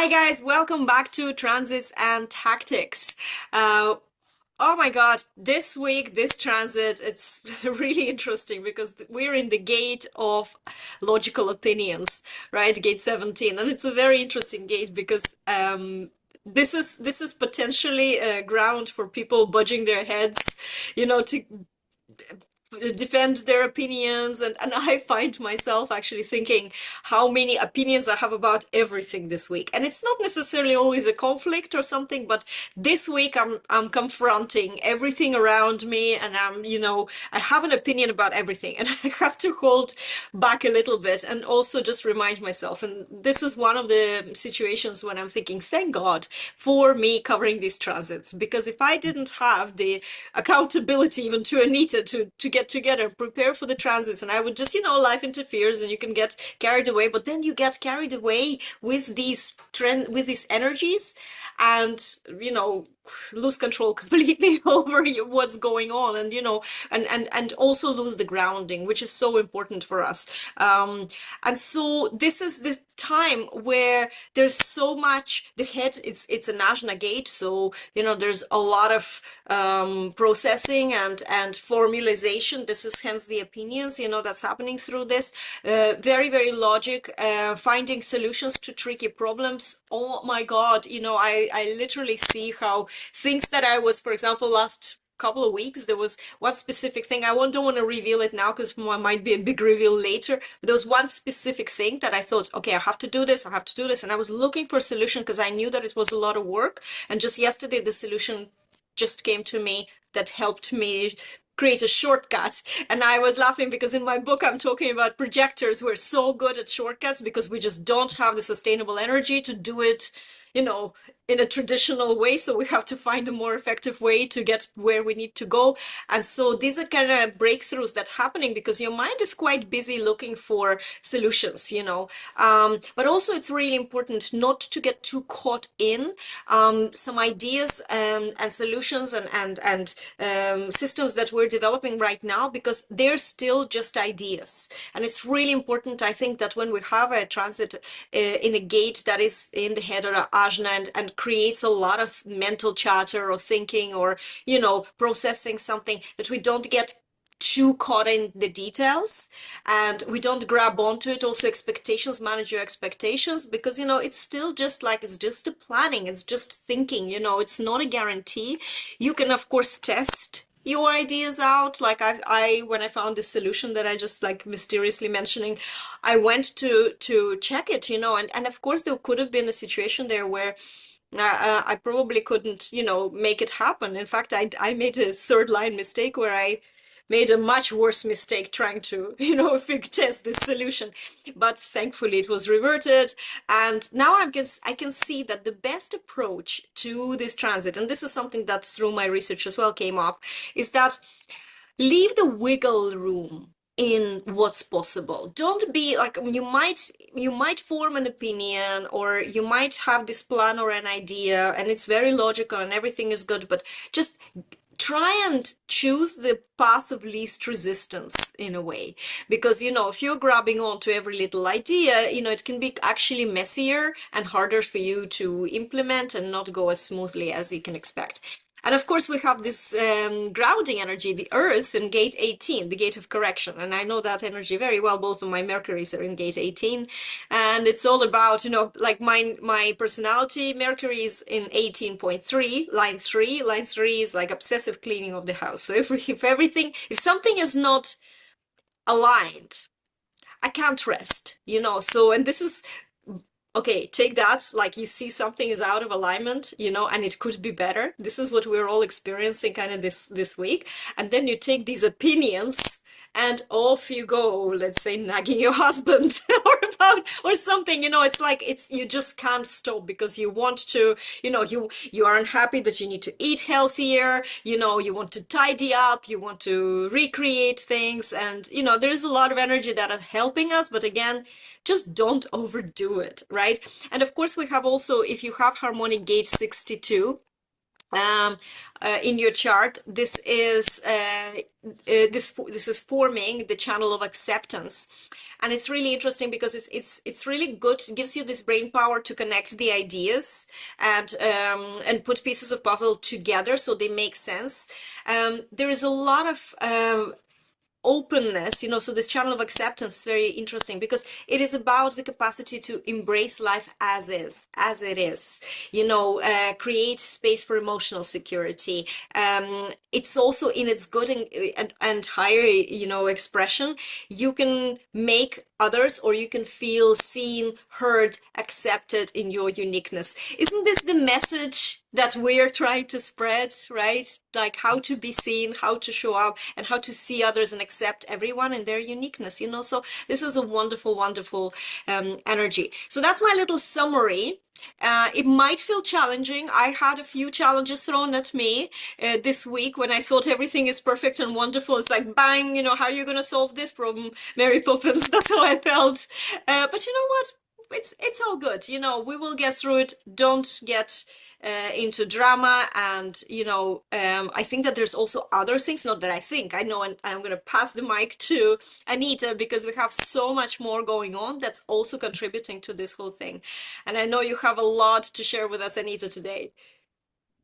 Hi guys, welcome back to Transits and Tactics. Uh, oh my God, this week, this transit, it's really interesting because we're in the gate of logical opinions, right? Gate 17, and it's a very interesting gate because this is potentially a ground for people budging their heads, to defend their opinions, and I find myself actually thinking how many opinions I have about everything this week. And it's not necessarily always a conflict or something, but this week I'm confronting everything around me, and I have an opinion about everything, and I have to hold back a little bit and also just remind myself. And this is one of the situations when I'm thinking, thank God for me covering these transits, because if I didn't have the accountability even to Annita to get together, prepare for the transits, and I would just, life interferes and you can get carried away, but then you get carried away with these energies, and lose control completely over what's going on, and and also lose the grounding, which is so important for us. And so this is this time where there's so much the head, it's a Najna gate, so there's a lot of processing and formalization. This is hence the opinions that's happening through this, very logic, finding solutions to tricky problems. Oh my God, I literally see how things that I was, for example, last couple of weeks, there was one specific thing. Don't want to reveal it now because it might be a big reveal later. But there was one specific thing that I thought, okay, I have to do this, and I was looking for a solution because I knew that it was a lot of work. And just yesterday, the solution just came to me that helped me create a shortcut. And I was laughing because in my book I'm talking about projectors who are so good at shortcuts because we just don't have the sustainable energy to do it in a traditional way, so we have to find a more effective way to get where we need to go. And so these are kind of breakthroughs that happening because your mind is quite busy looking for solutions, but also it's really important not to get too caught in some ideas and solutions and systems that we're developing right now, because they're still just ideas. And it's really important, I think, that when we have a transit in a gate that is in the head of ajna and creates a lot of mental chatter or thinking or processing something, that we don't get too caught in the details and we don't grab onto it. Also expectations, manage your expectations, because it's still just like, it's just a planning, it's just thinking, it's not a guarantee. You can of course test your ideas out. Like I when I found this solution that I just like mysteriously mentioning, I went to check it, and of course there could have been a situation there where I probably couldn't, make it happen. In fact, I made a third line mistake where I made a much worse mistake trying to, test this solution. But thankfully it was reverted. And now I can see that the best approach to this transit, and this is something that through my research as well came up, is that leave the wiggle room in what's possible. Don't be like, you might form an opinion or you might have this plan or an idea and it's very logical and everything is good, but just try and choose the path of least resistance in a way, because if you're grabbing onto every little idea, it can be actually messier and harder for you to implement and not go as smoothly as you can expect. And of course, we have this grounding energy, the earth, in gate 18, the gate of correction. And I know that energy very well. Both of my Mercuries are in gate 18. And it's all about, like my personality, Mercury is in 18.3, line 3. Line 3 is like obsessive cleaning of the house. So if something is not aligned, I can't rest, So, and this is, okay, take that, like you see something is out of alignment, and it could be better. This is what we're all experiencing kind of this week. And then you take these opinions and off you go, let's say nagging your husband or something, it's like you just can't stop because you want to, you are unhappy that you need to eat healthier, you want to tidy up, you want to recreate things, and there is a lot of energy that are helping us, but again, just don't overdo it, right? And of course we have also, if you have harmonic gate 62 in your chart, this is this is forming the channel of acceptance. And it's really interesting because it's really good. It gives you this brain power to connect the ideas and put pieces of puzzle together so they make sense. There is a lot of openness, so this channel of acceptance is very interesting because it is about the capacity to embrace life as it is, create space for emotional security. It's also in its good and higher, expression. You can make others, or you can feel seen, heard, accepted in your uniqueness. Isn't this the message that we're trying to spread, right? Like how to be seen, how to show up, and how to see others and accept everyone in their uniqueness, So this is a wonderful, wonderful energy. So that's my little summary. It might feel challenging. I had a few challenges thrown at me this week when I thought everything is perfect and wonderful. It's like, bang, how are you going to solve this problem, Mary Poppins? That's how I felt. But you know what? It's all good. We will get through it. Don't get into drama. And, I think that there's also other things, not that I think, I know, and I'm going to pass the mic to Anita because we have so much more going on that's also contributing to this whole thing. And I know you have a lot to share with us, Anita, today.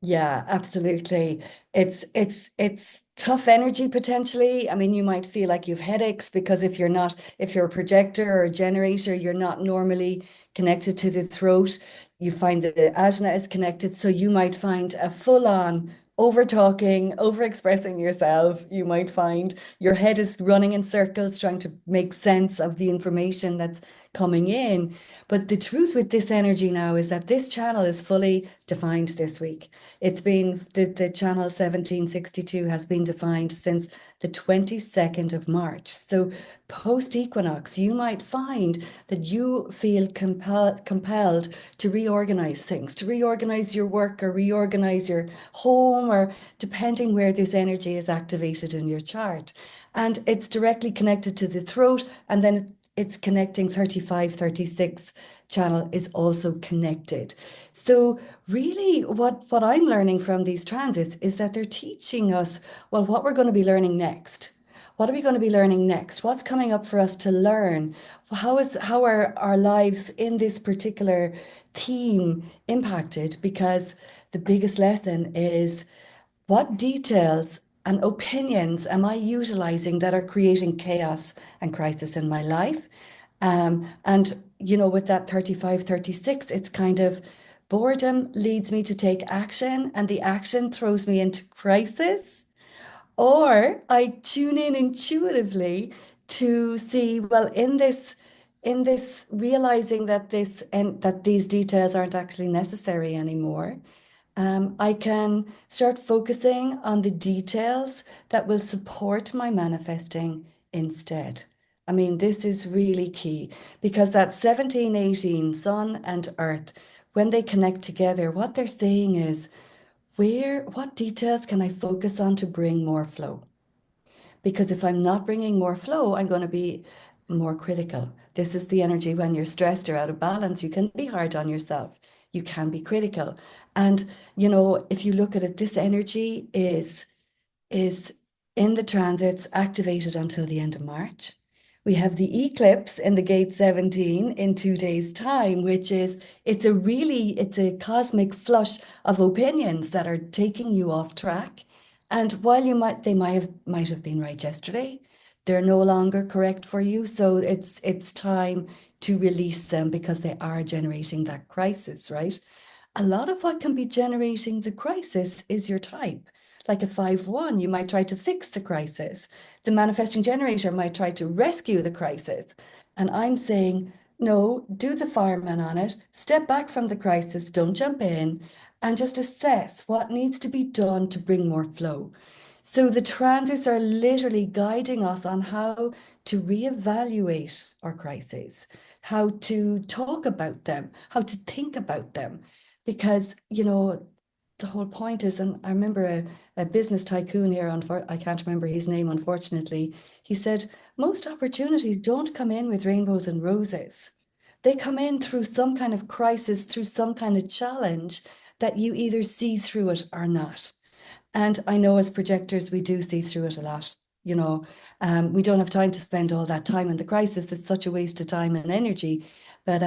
Yeah, absolutely. It's tough energy potentially. I mean, you might feel like you've headaches because if you're a projector or a generator, you're not normally connected to the throat. You find that the ajna is connected, so you might find a full-on over talking, over expressing yourself. You might find your head is running in circles trying to make sense of the information that's coming in. But the truth with this energy now is that this channel is fully defined this week. It's been the channel 1762 has been defined since the 22nd of March. So post equinox, you might find that you feel compelled to reorganize things, to reorganize your work or reorganize your home, or depending where this energy is activated in your chart. And it's directly connected to the throat, and then it's connecting 35, 36 channel is also connected. So really what I'm learning from these transits is that they're teaching us, well, what we're going to be learning next. What are we going to be learning next? What's coming up for us to learn? How are our lives in this particular theme impacted? Because the biggest lesson is, what details and opinions am I utilizing that are creating chaos and crisis in my life? And with that 35, 36, it's kind of boredom leads me to take action, and the action throws me into crisis. Or I tune in intuitively to see, well, in this realizing that this and that these details aren't actually necessary anymore, I can start focusing on the details that will support my manifesting instead. I mean, this is really key because that 1718 Sun and Earth, when they connect together, what they're saying is, what details can I focus on to bring more flow? Because if I'm not bringing more flow, I'm going to be more critical. This is the energy when you're stressed or out of balance. You can be hard on yourself. You can be critical. And, if you look at it, this energy is in the transits activated until the end of March. We have the eclipse in the gate 17 in 2 days' time, which is it's a cosmic flush of opinions that are taking you off track. And while they might have been right yesterday, they're no longer correct for you. So it's time to release them because they are generating that crisis, right? A lot of what can be generating the crisis is your type. Like a 5-1, you might try to fix the crisis. The manifesting generator might try to rescue the crisis. And I'm saying, no, do the fireman on it, step back from the crisis, don't jump in, and just assess what needs to be done to bring more flow. So the transits are literally guiding us on how to reevaluate our crises, how to talk about them, how to think about them. Because, the whole point is, and I remember a business tycoon here, I can't remember his name, unfortunately, he said, most opportunities don't come in with rainbows and roses. They come in through some kind of crisis, through some kind of challenge that you either see through it or not. And I know as projectors, we do see through it a lot. We don't have time to spend all that time in the crisis. It's such a waste of time and energy. But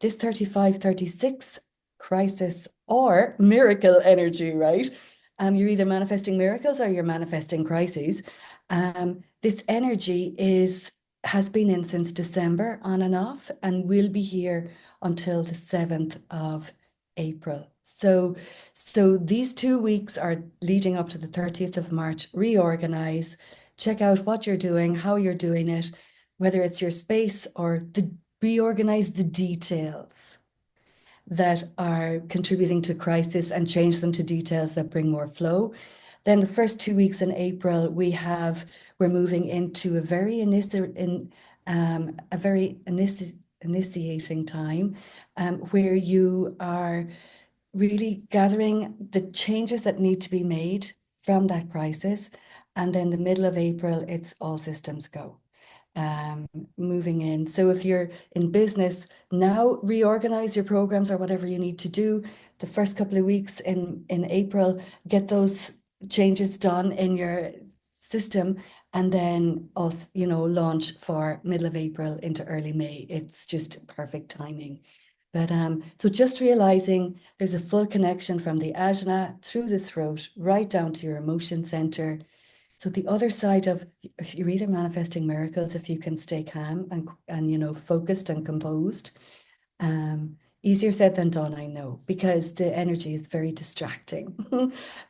this 35, 36 crisis or miracle energy, right? You're either manifesting miracles or you're manifesting crises. This energy has been in since December on and off and will be here until the 7th of April. So these 2 weeks are leading up to the 30th of March. Reorganize, check out what you're doing, how you're doing it, whether it's your space or reorganize the details that are contributing to crisis and change them to details that bring more flow. Then the first 2 weeks in April, we're moving into a very initiating time, where you are really gathering the changes that need to be made from that crisis. And then the middle of April, it's all systems go, um, moving in. So if you're in business now, reorganize your programs or whatever you need to do. The first couple of weeks in April, get those changes done in your system, and then also, launch for middle of April into early May. It's just perfect timing. But so just realizing there's a full connection from the ajna through the throat right down to your emotion center. So the other side of, you're either manifesting miracles if you can stay calm and focused and composed. Easier said than done, I know, because the energy is very distracting.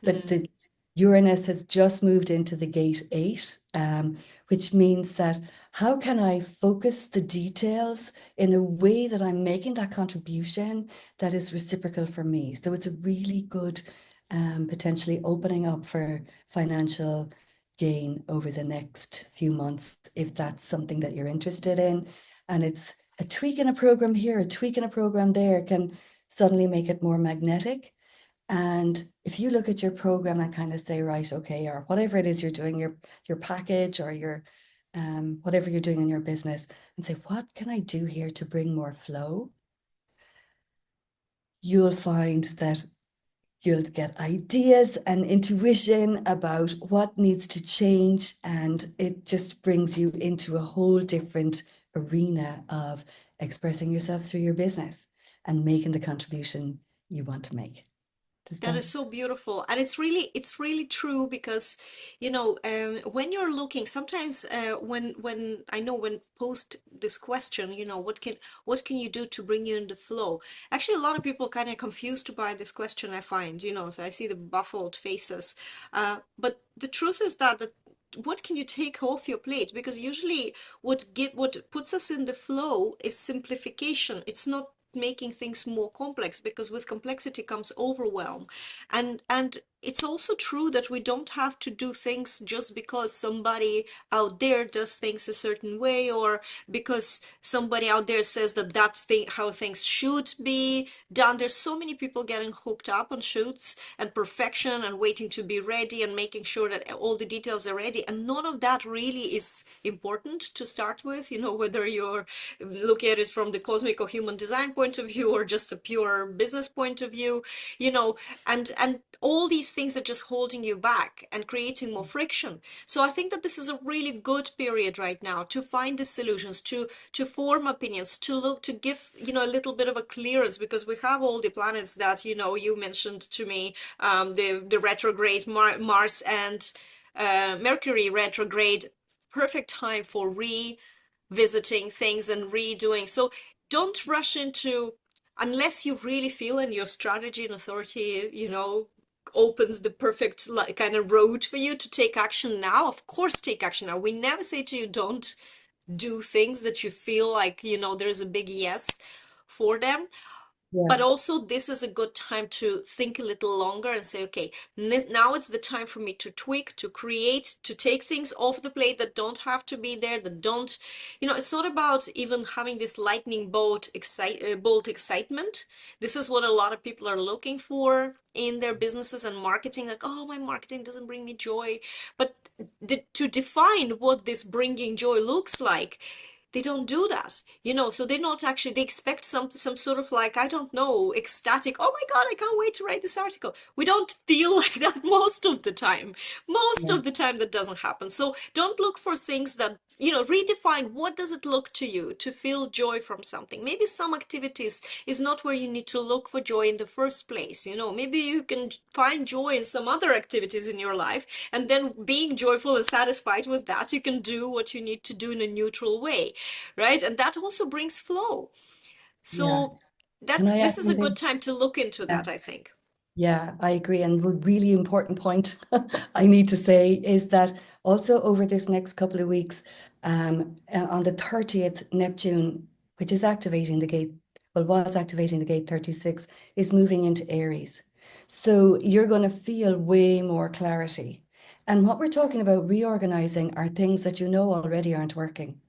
But Mm. the Uranus has just moved into the gate 8, which means that how can I focus the details in a way that I'm making that contribution that is reciprocal for me? So it's a really good, potentially opening up for financial gain over the next few months, if that's something that you're interested in. And it's a tweak in a program here, a tweak in a program there can suddenly make it more magnetic. And if you look at your program and kind of say, right, okay, or whatever it is you're doing, your package or your whatever you're doing in your business, and say, what can I do here to bring more flow? You'll find that you'll get ideas and intuition about what needs to change, and it just brings you into a whole different arena of expressing yourself through your business and making the contribution you want to make. Does That that? is so beautiful, and it's really true because, when you're looking, sometimes when I know when post this question, what can you do to bring you in the flow? Actually, a lot of people kind of confused by this question. I find, so I see the baffled faces, but the truth is that what can you take off your plate? Because usually what puts us in the flow is simplification. It's not making things more complex, because with complexity comes overwhelm. And it's also true that we don't have to do things just because somebody out there does things a certain way, or because somebody out there says that how things should be done. There's so many people getting hooked up on shoots and perfection and waiting to be ready and making sure that all the details are ready, and none of that really is important to start with, whether you're looking at it from the cosmic or human design point of view or just a pure business point of view, you know and all these things are just holding you back and creating more friction. So I think that this is a really good period right now to find the solutions, to form opinions, to look, to give, a little bit of a clearance, because we have all the planets that, you mentioned to me, the retrograde Mars and Mercury retrograde, perfect time for revisiting things and redoing. So don't rush into, unless you really feel and your strategy and authority, opens the perfect kind of road for you to take action now. Of course, take action now. We never say to you, don't do things that you feel like, there's a big yes for them. Yeah. But also, this is a good time to think a little longer and say, okay, now it's the time for me to tweak, to create, to take things off the plate that don't have to be there, that don't, it's not about even having this lightning bolt excitement. This is what a lot of people are looking for in their businesses and marketing, like, oh, my marketing doesn't bring me joy. But to define what this bringing joy looks like, they don't do that, so they're not actually, they expect some sort of like, I don't know, ecstatic, oh my God, I can't wait to write this article. We don't feel like that most of the time. Most Yeah. of the time that doesn't happen. So don't look for things that, redefine what does it look to you to feel joy from something. Maybe some activities is not where you need to look for joy in the first place. Maybe you can find joy in some other activities in your life, and then being joyful and satisfied with that, you can do what you need to do in a neutral way, right? And that also brings flow. Yeah. So Can I this add is a good something? time to look into Yeah. that, I think. Yeah, I agree. And a really important point I need to say is that also over this next couple of weeks, on the 30th, Neptune, which is activating the gate, well, was activating the gate 36, is moving into Aries. So you're going to feel way more clarity. And what we're talking about reorganizing are things that you know already aren't working,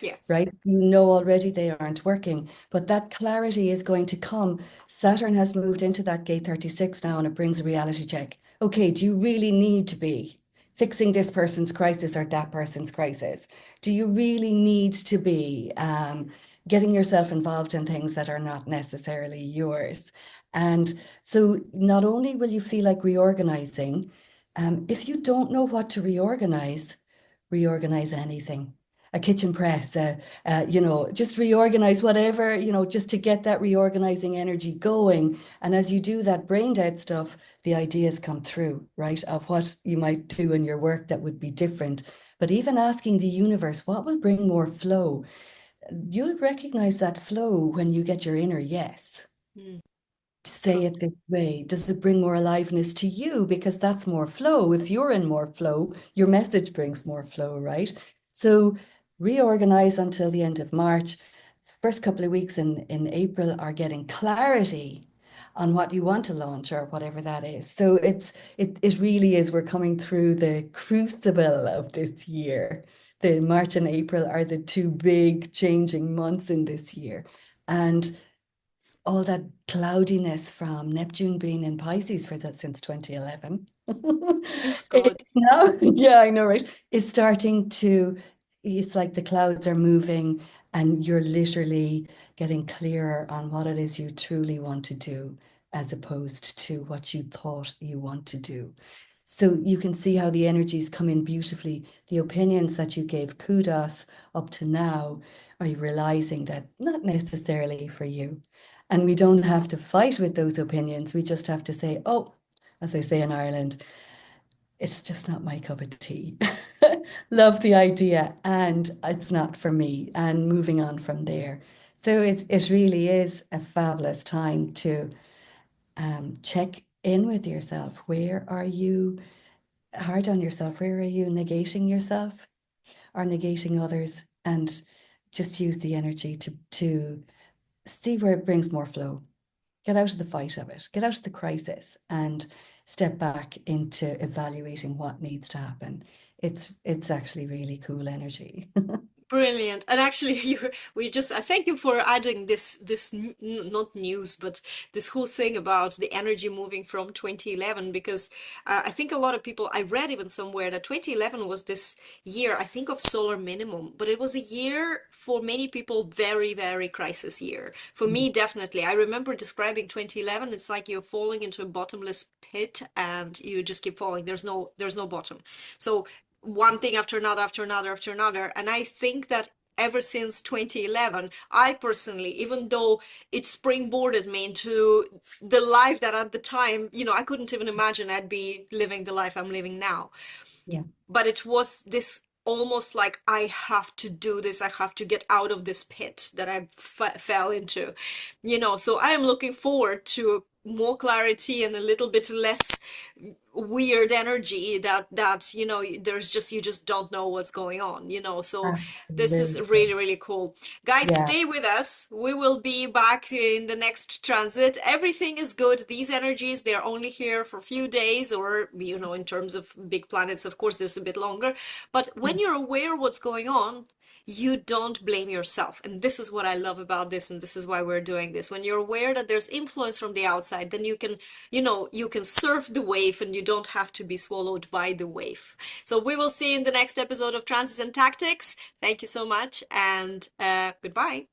Yeah. right? You know already they aren't working, but that clarity is going to come. Saturn has moved into that gate 36 now, and it brings a reality check. Okay, do you really need to be fixing this person's crisis or that person's crisis? Do you really need to be getting yourself involved in things that are not necessarily yours? And so not only will you feel like reorganizing, if you don't know what to reorganize anything, a kitchen press, just reorganize whatever, just to get that reorganizing energy going. And as you do that brain dead stuff, the ideas come through, right, of what you might do in your work that would be different. But even asking the universe, what will bring more flow? You'll recognize that flow when you get your inner yes. Mm, Say true. it this way. Does it bring more aliveness to you? Because that's more flow. If you're in more flow, your message brings more flow, right? So reorganize until the end of March. First couple of weeks in April are getting clarity on what you want to launch or whatever that is. So it really is, we're coming through the crucible of this year. The March and April are the two big changing months in this year. And all that cloudiness from Neptune being in Pisces for that since 2011. Oh It God. now, yeah, I know, right? It's starting to, it's like the clouds are moving and you're literally getting clearer on what it is you truly want to do as opposed to what you thought you want to do. So you can see how the energies come in beautifully. The opinions that you gave kudos up to now, are you realizing that not necessarily for you? And we don't have to fight with those opinions. We just have to say, oh, as they say in Ireland, it's just not my cup of tea. Love the idea, and it's not for me, and moving on from there. So it really is a fabulous time to check in with yourself. Where are you hard on yourself? Where are you negating yourself or negating others? And just use the energy to see where it brings more flow. Get out of the fight of it, get out of the crisis, and step back into evaluating what needs to happen. It's actually really cool energy. Brilliant. And actually, I thank you for adding this not news, but this whole thing about the energy moving from 2011, because I think a lot of people, I read even somewhere that 2011 was this year, I think, of solar minimum, but it was a year for many people, very, very crisis year. For me, definitely. I remember describing 2011, it's like you're falling into a bottomless pit and you just keep falling. There's no bottom. So one thing after another, after another, after another. And I think that ever since 2011, I personally, even though it springboarded me into the life that at the time, I couldn't even imagine I'd be living the life I'm living now. Yeah. But it was this almost like I have to do this, I have to get out of this pit that I fell into, so I am looking forward to more clarity and a little bit less weird energy that there's just, you just don't know what's going on, so this is Absolutely. really, really cool. Guys, Yeah. stay with us. We will be back in the next transit. Everything is good. These energies, they're only here for a few days, or in terms of big planets, of course, there's a bit longer. But when you're aware what's going on, you don't blame yourself. And this is what I love about this, and this is why we're doing this. When you're aware that there's influence from the outside, then you can, you can surf the wave and you don't have to be swallowed by the wave. So we will see you in the next episode of Transits and Tactics. Thank you so much, and goodbye.